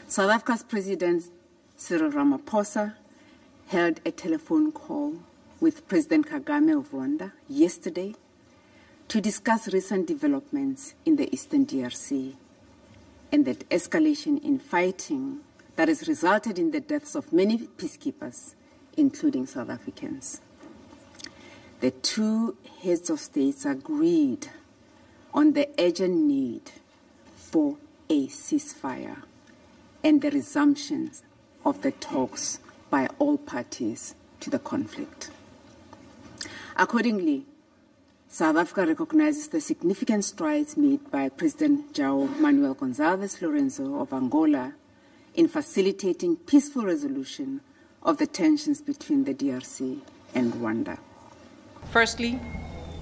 South Africa's President Cyril Ramaphosa held a telephone call with President Kagame of Rwanda yesterday to discuss recent developments in the Eastern DRC and the escalation in fighting that has resulted in the deaths of many peacekeepers, including South Africans. The two heads of states agreed on the urgent need for a ceasefire and the resumption of the talks by all parties to the conflict. Accordingly, South Africa recognizes the significant strides made by President João Manuel Gonçalves Lourenço of Angola in facilitating peaceful resolution of the tensions between the DRC and Rwanda. Firstly,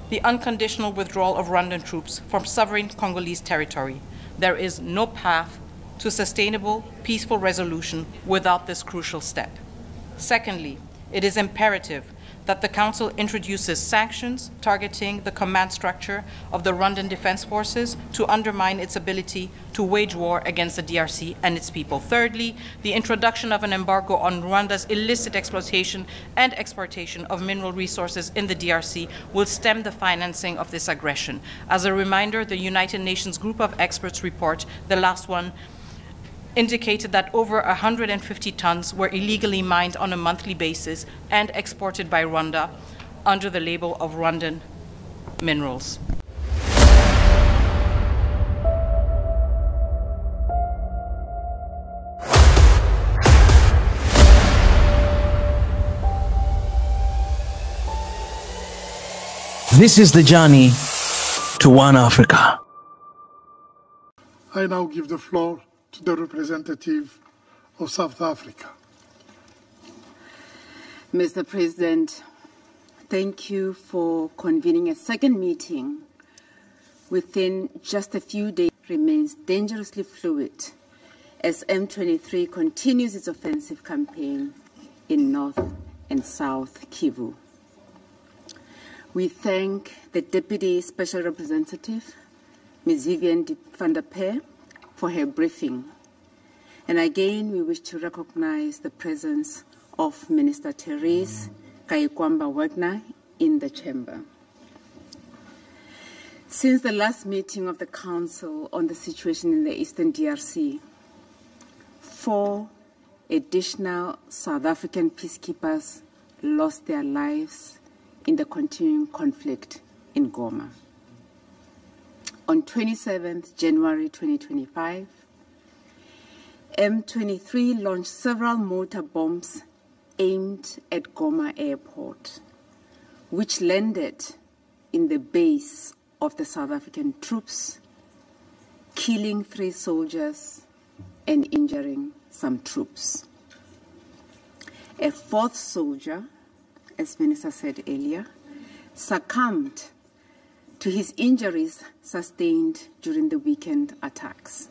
the unconditional withdrawal of Rwandan troops from sovereign Congolese territory. There is no path to sustainable, peaceful resolution without this crucial step. Secondly, it is imperative that the Council introduces sanctions targeting the command structure of the Rwandan Defense Forces to undermine its ability to wage war against the DRC and its people. Thirdly, the introduction of an embargo on Rwanda's illicit exploitation and exportation of mineral resources in the DRC will stem the financing of this aggression. As a reminder, the United Nations Group of Experts report, the last one, indicated that over 150 tons were illegally mined on a monthly basis and exported by Rwanda under the label of Rwandan minerals. This is the journey to One Africa. I now give the floor to the representative of South Africa. Mr. President, thank you for convening a second meeting within just a few days. Remains dangerously fluid as M23 continues its offensive campaign in North and South Kivu. We thank the Deputy Special Representative, Ms. Vivian van der Peer, for her briefing. And again, we wish to recognize the presence of Minister Therese Kayikwamba-Wagner in the chamber. Since the last meeting of the Council on the situation in the Eastern DRC, 4 additional South African peacekeepers lost their lives in the continuing conflict in Goma. On 27th January 2025, M23 launched several mortar bombs aimed at Goma Airport, which landed in the base of the South African troops, killing 3 soldiers and injuring some troops. A 4th soldier, as Minister said earlier, succumbed to his injuries sustained during the weekend attacks.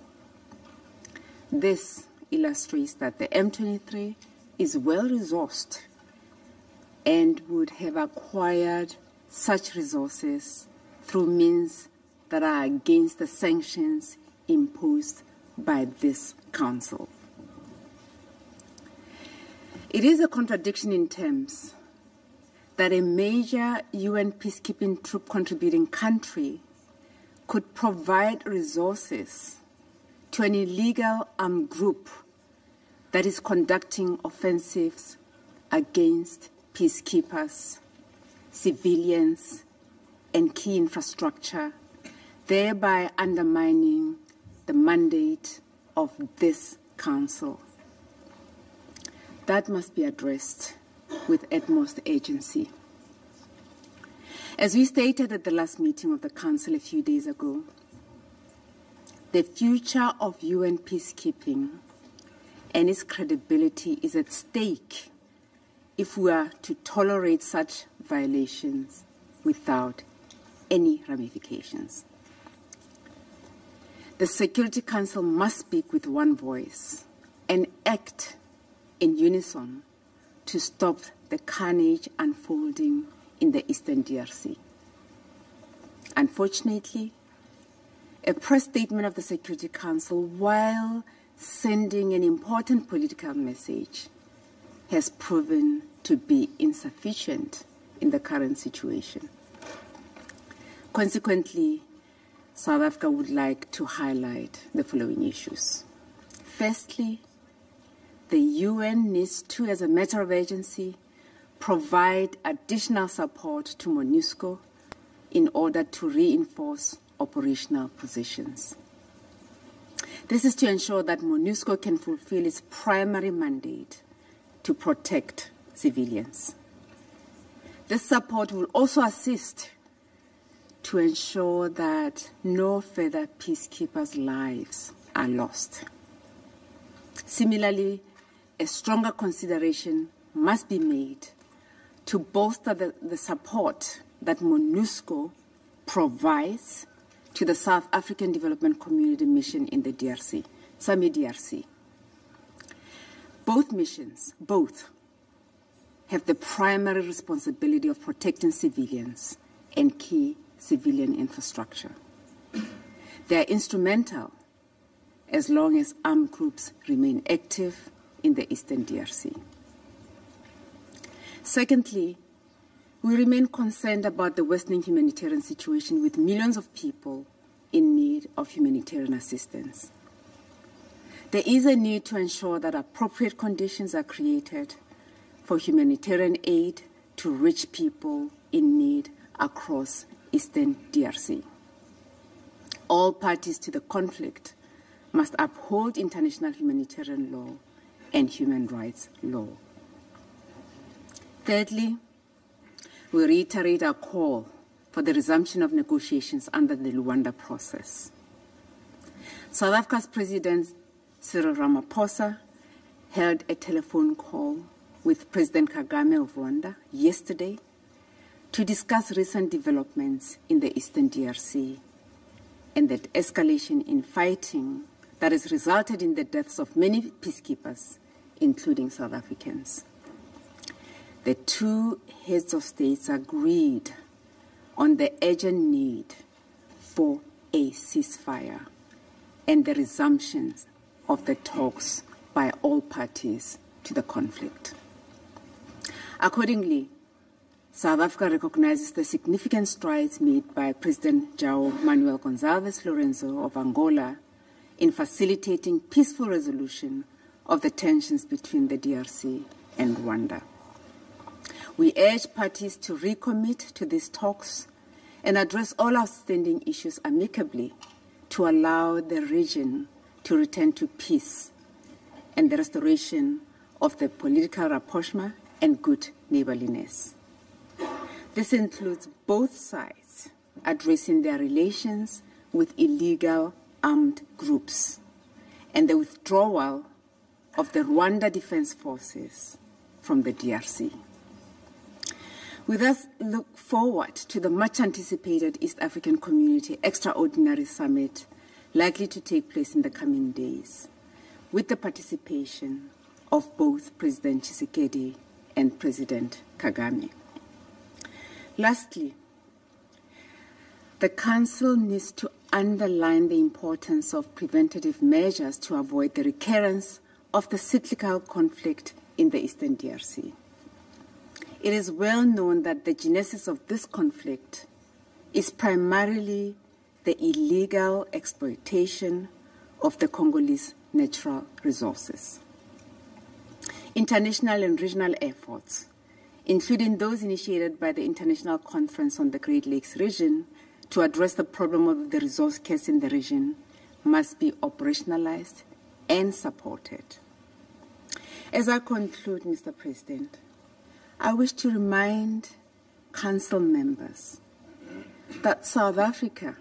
This illustrates that the M23 is well-resourced and would have acquired such resources through means that are against the sanctions imposed by this Council. It is a contradiction in terms that a major UN peacekeeping troop contributing country could provide resources to an illegal armed group that is conducting offensives against peacekeepers, civilians, and key infrastructure, thereby undermining the mandate of this Council. That must be addressed with utmost urgency. As we stated at the last meeting of the Council a few days ago, the future of UN peacekeeping and its credibility is at stake if we are to tolerate such violations without any ramifications. The Security Council must speak with one voice and act in unison to stop the carnage unfolding in the Eastern DRC. Unfortunately, a press statement of the Security Council, while sending an important political message has proven to be insufficient in the current situation. Consequently, South Africa would like to highlight the following issues. Firstly, the UN needs to, as a matter of urgency, provide additional support to MONUSCO in order to reinforce operational positions. This is to ensure that MONUSCO can fulfill its primary mandate to protect civilians. This support will also assist to ensure that no further peacekeepers' lives are lost. Similarly, a stronger consideration must be made to bolster the support that MONUSCO provides to the South African Development Community mission in the DRC, SAMI DRC. Both missions, have the primary responsibility of protecting civilians and key civilian infrastructure. They are instrumental as long as armed groups remain active in the Eastern DRC. Secondly, we remain concerned about the worsening humanitarian situation with millions of people in need of humanitarian assistance. There is a need to ensure that appropriate conditions are created for humanitarian aid to reach people in need across Eastern DRC. All parties to the conflict must uphold international humanitarian law and human rights law. Thirdly, we reiterate our call for the resumption of negotiations under the Luanda process. South Africa's President Cyril Ramaphosa held a telephone call with President Kagame of Rwanda yesterday to discuss recent developments in the Eastern DRC and the escalation in fighting that has resulted in the deaths of many peacekeepers, including South Africans. The two heads of states agreed on the urgent need for a ceasefire and the resumption of the talks by all parties to the conflict. Accordingly, South Africa recognizes the significant strides made by President João Manuel Gonçalves Lourenço of Angola in facilitating peaceful resolution of the tensions between the DRC and Rwanda. We urge parties to recommit to these talks and address all outstanding issues amicably to allow the region to return to peace and the restoration of the political rapprochement and good neighborliness. This includes both sides addressing their relations with illegal armed groups and the withdrawal of the Rwanda Defense Forces from the DRC. We thus look forward to the much-anticipated East African Community Extraordinary Summit likely to take place in the coming days, with the participation of both President Tshisekedi and President Kagame. Lastly, the Council needs to underline the importance of preventative measures to avoid the recurrence of the cyclical conflict in the Eastern DRC. It is well known that the genesis of this conflict is primarily the illegal exploitation of the Congolese natural resources. International and regional efforts, including those initiated by the International Conference on the Great Lakes region to address the problem of the resource curse in the region, must be operationalized and supported. As I conclude, Mr. President, I wish to remind Council members that South Africa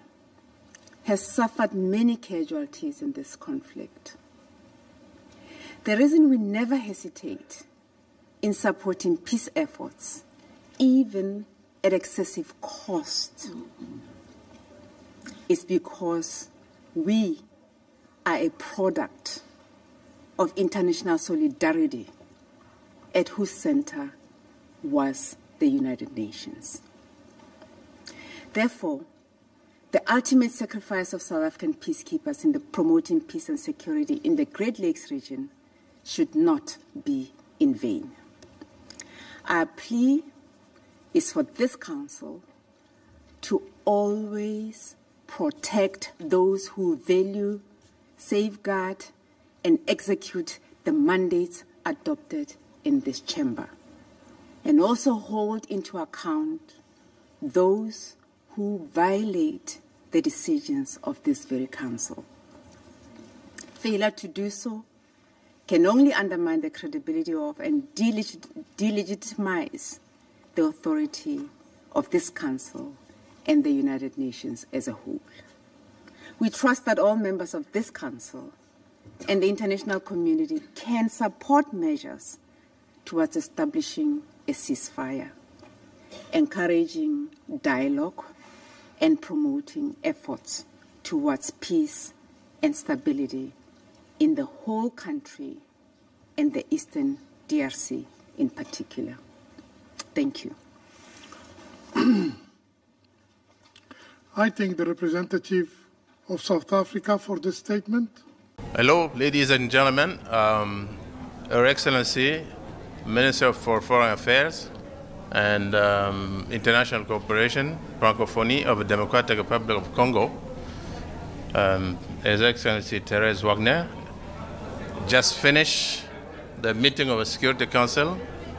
has suffered many casualties in this conflict. The reason we never hesitate in supporting peace efforts, even at excessive cost, is because we are a product of international solidarity at whose center was the United Nations. Therefore, The ultimate sacrifice of South African peacekeepers in the promoting peace and security in the Great Lakes region should not be in vain. Our plea is for this Council to always protect those who value, safeguard, and execute the mandates adopted in this chamber, and also hold into account those who violate the decisions of this very Council. Failure to do so can only undermine the credibility of and delegitimize the authority of this Council and the United Nations as a whole. We trust that all members of this Council and the international community can support measures towards establishing a ceasefire, encouraging dialogue, and promoting efforts towards peace and stability in the whole country and the Eastern DRC in particular. Thank you. I thank the representative of South Africa for this statement. Hello, ladies and gentlemen. Her Excellency, Minister for Foreign Affairs and International Cooperation, Francophonie of the Democratic Republic of Congo, His Excellency Therese Wagner, just finished the meeting of the Security Council,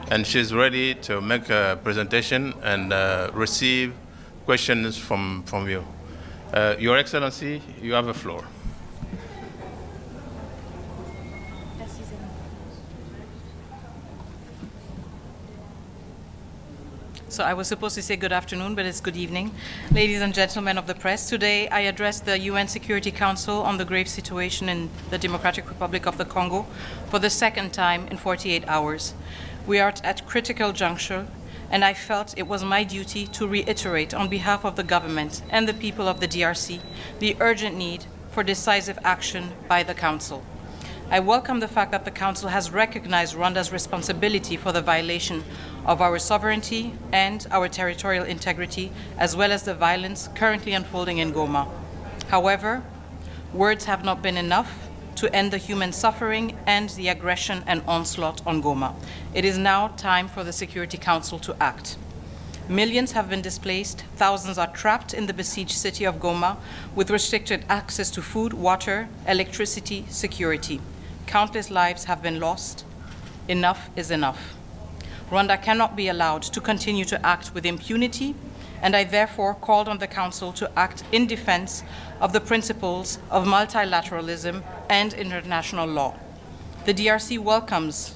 and she's ready to make a presentation and receive questions from you. Your Excellency, you have the floor. So I was supposed to say good afternoon, but it's good evening. Ladies and gentlemen of the press, today I address the UN Security Council on the grave situation in the Democratic Republic of the Congo for the second time in 48 hours. We are at a critical juncture, and I felt it was my duty to reiterate on behalf of the government and the people of the DRC the urgent need for decisive action by the Council. I welcome the fact that the Council has recognized Rwanda's responsibility for the violation of our sovereignty and our territorial integrity, as well as the violence currently unfolding in Goma. However, words have not been enough to end the human suffering and the aggression and onslaught on Goma. It is now time for the Security Council to act. Millions have been displaced, thousands are trapped in the besieged city of Goma with restricted access to food, water, electricity, security. Countless lives have been lost. Enough is enough. Rwanda cannot be allowed to continue to act with impunity, and I therefore called on the Council to act in defense of the principles of multilateralism and international law. The DRC welcomes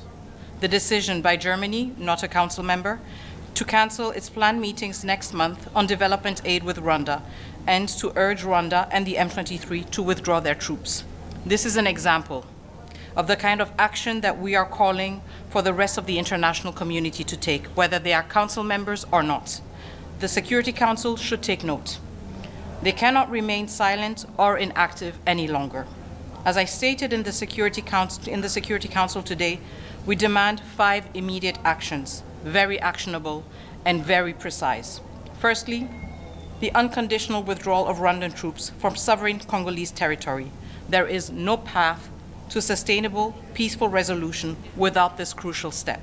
the decision by Germany, not a Council member, to cancel its planned meetings next month on development aid with Rwanda and to urge Rwanda and the M23 to withdraw their troops. This is an example of the kind of action that we are calling for the rest of the international community to take, whether they are Council members or not. The Security Council should take note. They cannot remain silent or inactive any longer. As I stated in the Security Council today, we demand 5 immediate actions, very actionable and very precise. Firstly, the unconditional withdrawal of Rwandan troops from sovereign Congolese territory. There is no path to sustainable, peaceful resolution without this crucial step.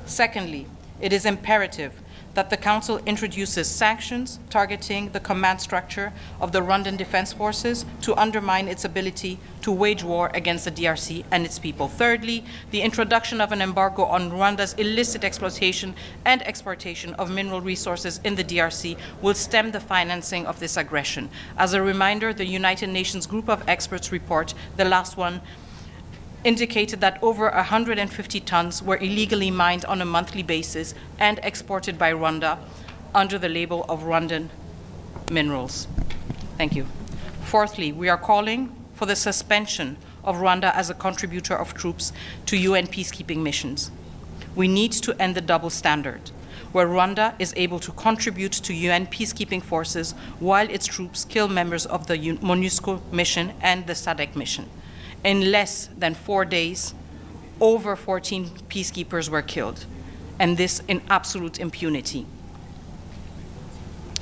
Secondly, it is imperative that the Council introduces sanctions targeting the command structure of the Rwandan Defense Forces to undermine its ability to wage war against the DRC and its people. Thirdly, the introduction of an embargo on Rwanda's illicit exploitation and exportation of mineral resources in the DRC will stem the financing of this aggression. As a reminder, the United Nations Group of Experts report, the last one, indicated that over 150 tons were illegally mined on a monthly basis and exported by Rwanda under the label of Rwandan minerals. Thank you. Fourthly, we are calling for the suspension of Rwanda as a contributor of troops to UN peacekeeping missions. We need to end the double standard, where Rwanda is able to contribute to UN peacekeeping forces while its troops kill members of the MONUSCO mission and the SADC mission. In less than 4 days, over 14 peacekeepers were killed, and this in absolute impunity.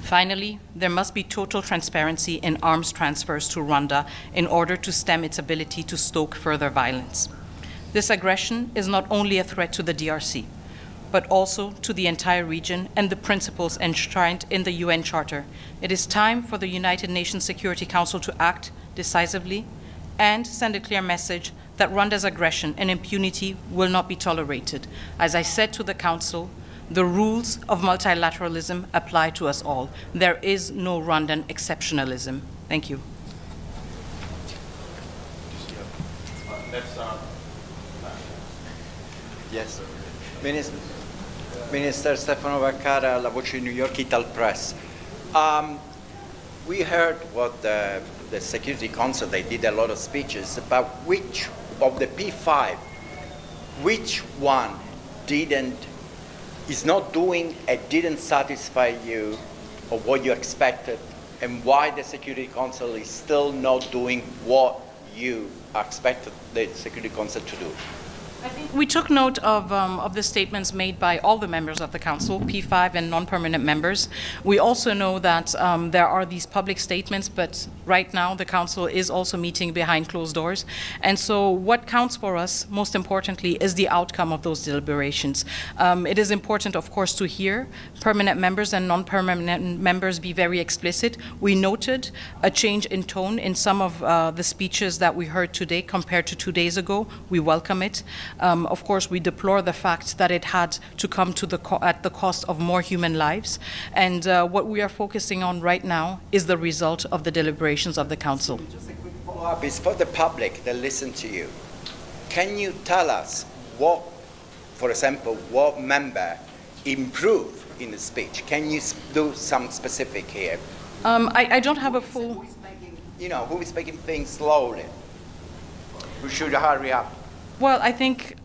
Finally, there must be total transparency in arms transfers to Rwanda in order to stem its ability to stoke further violence. This aggression is not only a threat to the DRC, but also to the entire region and the principles enshrined in the UN Charter. It is time for the United Nations Security Council to act decisively and send a clear message that Rwanda's aggression and impunity will not be tolerated. As I said to the Council, the rules of multilateralism apply to us all. There is no Rwandan exceptionalism. Thank you. Yes. Minister Stefano Vaccara, La Voce New York Ital Press. We heard what the Security Council, they did a lot of speeches about which of the P5, which one is not doing and didn't satisfy you of what you expected, and why the Security Council is still not doing what you expected the Security Council to do. I think we took note of the statements made by all the members of the Council, P5 and non-permanent members. We also know that there are these public statements, but right now the Council is also meeting behind closed doors. And so what counts for us, most importantly, is the outcome of those deliberations. It is important, of course, to hear permanent members and non-permanent members be very explicit. We noted a change in tone in some of the speeches that we heard today compared to 2 days ago. We welcome it. Of course, we deplore the fact that it had to come to at the cost of more human lives. And what we are focusing on right now is the result of the deliberations of the Council. Just a quick follow-up is for the public that listen to you. Can you tell us what, for example, what member improved in the speech? Can you do some specific here? I don't have a full... Who is making, who is making things slowly? Who should hurry up? Well, I think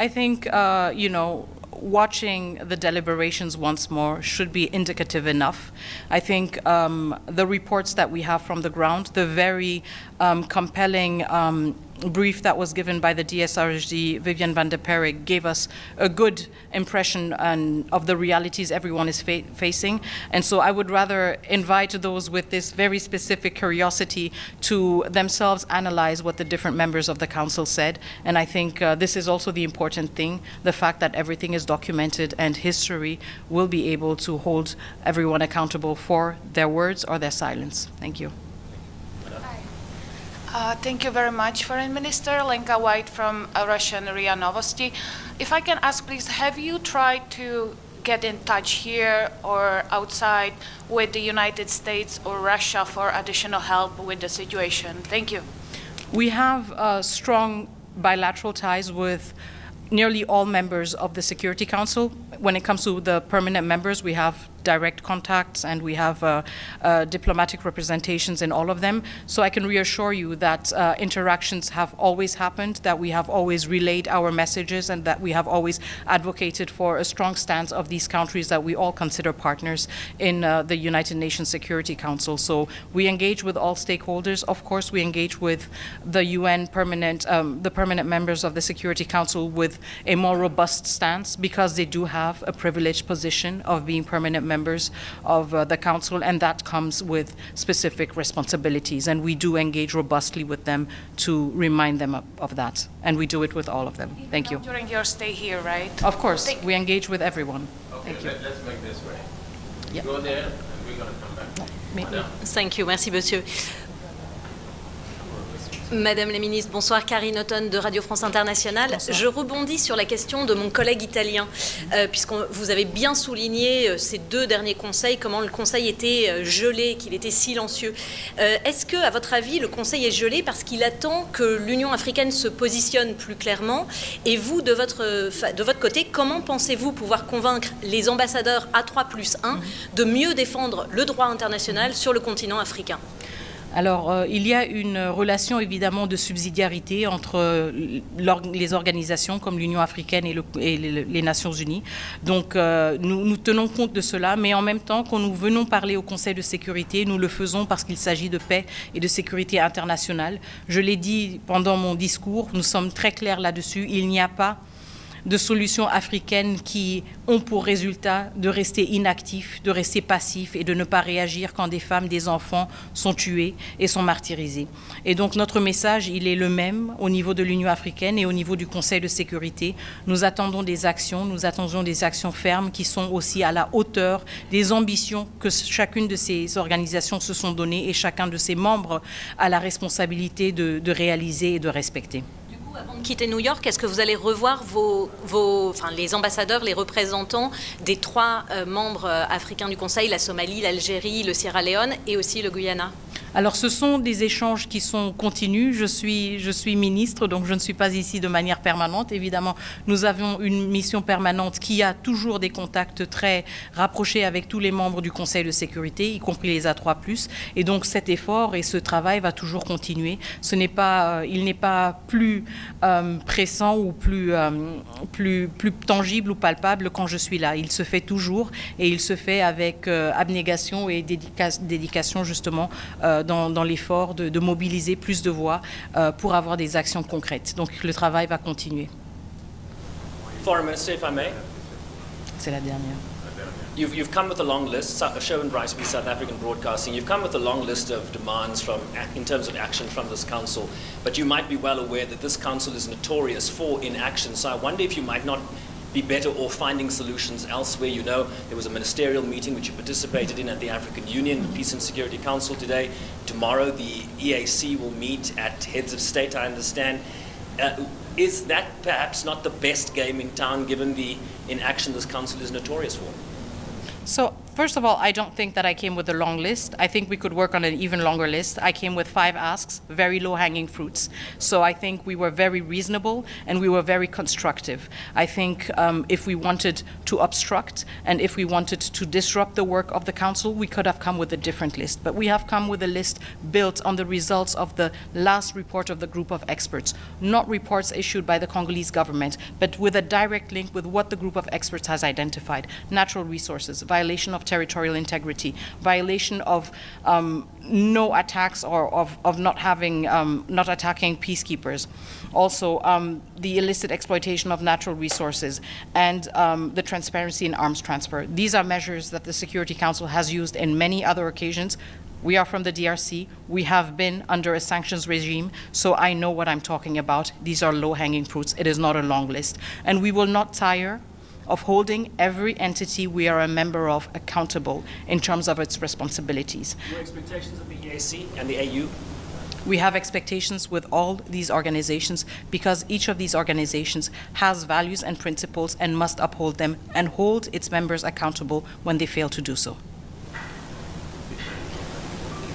watching the deliberations once more should be indicative enough. I think the reports that we have from the ground, the very compelling brief that was given by the DSRG, Vivian van der Perre, gave us a good impression of the realities everyone is facing. And so I would rather invite those with this very specific curiosity to themselves analyze what the different members of the Council said. And I think this is also the important thing, the fact that everything is documented and history will be able to hold everyone accountable for their words or their silence. Thank you. Thank you very much, Foreign Minister. Lenka White from Russian RIA Novosti. If I can ask, please, have you tried to get in touch here or outside with the United States or Russia for additional help with the situation? Thank you. We have strong bilateral ties with nearly all members of the Security Council. When it comes to the permanent members, we have direct contacts and we have diplomatic representations in all of them. So I can reassure you that interactions have always happened, that we have always relayed our messages, and that we have always advocated for a strong stance of these countries that we all consider partners in the United Nations Security Council. So we engage with all stakeholders. Of course, we engage with the UN permanent, the permanent members of the Security Council with a more robust stance, because they do have a privileged position of being permanent members of the Council, and that comes with specific responsibilities. And we do engage robustly with them to remind them of that. And we do it with all of them. Thank you. During your stay here, right? Of course, we engage with everyone. Okay, Thank you. Let's make this way. Yeah. Go there, and we're going to come back. Madame. Thank you. Merci, monsieur. Madame la ministre, bonsoir. Karine Autonne de Radio France Internationale. Bonsoir. Je rebondis sur la question de mon collègue italien, puisque vous avez bien souligné ces deux derniers conseils, comment le Conseil était gelé, qu'il était silencieux. Est-ce que, à votre avis, le Conseil est gelé parce qu'il attend que l'Union africaine se positionne plus clairement? Et vous, de votre côté, comment pensez-vous pouvoir convaincre les ambassadeurs A3+1 de mieux défendre le droit international sur le continent africain? Alors, il y a une relation évidemment de subsidiarité entre les organisations comme l'Union africaine et les Nations unies. Donc, nous tenons compte de cela, mais en même temps, quand nous venons parler au Conseil de sécurité, nous le faisons parce qu'il s'agit de paix et de sécurité internationale. Je l'ai dit pendant mon discours, nous sommes très clairs là-dessus. Il n'y a pas de solutions africaines qui ont pour résultat de rester inactifs, de rester passifs et de ne pas réagir quand des femmes, des enfants sont tués et sont martyrisés. Et donc notre message, il est le même au niveau de l'Union africaine et au niveau du Conseil de sécurité. Nous attendons des actions fermes qui sont aussi à la hauteur des ambitions que chacune de ces organisations se sont données et chacun de ses membres a la responsabilité de réaliser et de respecter. Avant de quitter New York, est-ce que vous allez revoir les ambassadeurs, les représentants des 3 membres africains du Conseil, la Somalie, l'Algérie, le Sierra Leone et aussi le Guyana? Alors ce sont des échanges qui sont continus. Je suis ministre, donc je ne suis pas ici de manière permanente. Évidemment, nous avons une mission permanente qui a toujours des contacts très rapprochés avec tous les membres du Conseil de sécurité, y compris les A3+. Et donc cet effort et ce travail va toujours continuer. Il n'est pas plus pressant ou plus tangible ou palpable quand je suis là. Il se fait toujours et il se fait avec abnégation et dédication justement dans l'effort de mobiliser plus de voix pour avoir des actions concrètes. Donc le travail va continuer. Foreign Minister, if I may. C'est la dernière. You've come with a long list. Sherwin Rice, South African Broadcasting. You've come with a long list of demands in terms of action from this council. But you might be well aware that this council is notorious for inaction. So I wonder if you might not be better off finding solutions elsewhere. You know, there was a ministerial meeting which you participated in at the African Union, the Peace and Security Council today. Tomorrow, the EAC will meet at heads of state, I understand. Is that perhaps not the best game in town, given the inaction this council is notorious for? So, first of all, I don't think that I came with a long list. I think we could work on an even longer list. I came with 5 asks, very low-hanging fruits. So I think we were very reasonable and we were very constructive. I think if we wanted to obstruct and if we wanted to disrupt the work of the council, we could have come with a different list. But we have come with a list built on the results of the last report of the group of experts, not reports issued by the Congolese government, but with a direct link with what the group of experts has identified: natural resources, violation of territorial integrity, violation of no attacks or of not attacking peacekeepers. Also, the illicit exploitation of natural resources and the transparency in arms transfer. These are measures that the Security Council has used in many other occasions. We are from the DRC. We have been under a sanctions regime, so I know what I'm talking about. These are low-hanging fruits. It is not a long list. And we will not tire of holding every entity we are a member of accountable in terms of its responsibilities. Your expectations of the EAC and the AU? We have expectations with all these organizations because each of these organizations has values and principles and must uphold them and hold its members accountable when they fail to do so.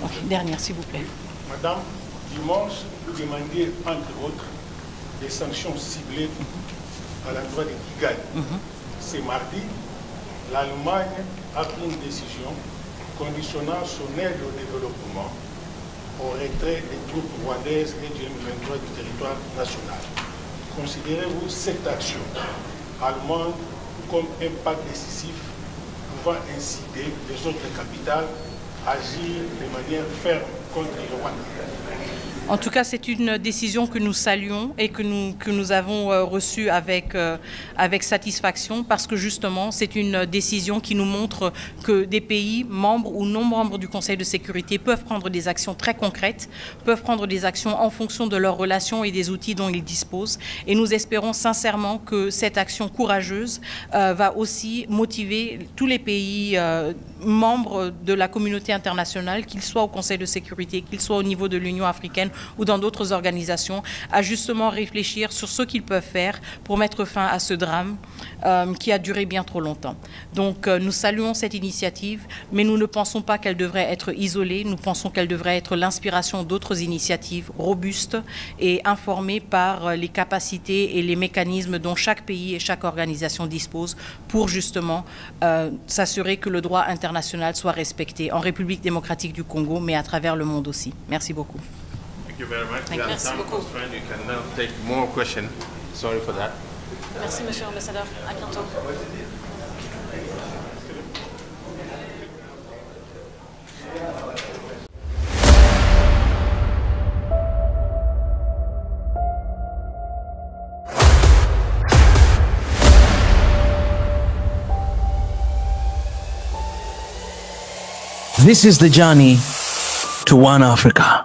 Okay, dernière, s'il vous plaît. Madame, dimanche, vous demandiez, entre autres, des sanctions ciblées à l'endroit de Kigali. Ce mardi, l'Allemagne a pris une décision conditionnant son aide au développement au retrait des troupes rwandaises et du M23 du territoire national. Considérez-vous cette action allemande comme un pas décisif pouvant inciter les autres capitales à agir de manière ferme contre le Rwanda? En tout cas, c'est une décision que nous saluons et que nous avons reçue avec satisfaction parce que justement, c'est une décision qui nous montre que des pays, membres ou non membres du Conseil de sécurité, peuvent prendre des actions très concrètes, peuvent prendre des actions en fonction de leurs relations et des outils dont ils disposent. Et nous espérons sincèrement que cette action courageuse va aussi motiver tous les pays membres de la communauté internationale, qu'ils soient au Conseil de sécurité, qu'ils soient au niveau de l'Union africaine ou dans d'autres organisations, à justement réfléchir sur ce qu'ils peuvent faire pour mettre fin à ce drame qui a duré bien trop longtemps. Donc nous saluons cette initiative, mais nous ne pensons pas qu'elle devrait être isolée, nous pensons qu'elle devrait être l'inspiration d'autres initiatives robustes et informées par les capacités et les mécanismes dont chaque pays et chaque organisation dispose pour justement s'assurer que le droit international soit respecté en République démocratique du Congo, mais à travers le monde aussi. Merci beaucoup. Thank you very much. Merci beaucoup. You can now take more questions. Sorry for that. Merci, monsieur l'ambassadeur. À bientôt. This is the journey to One Africa.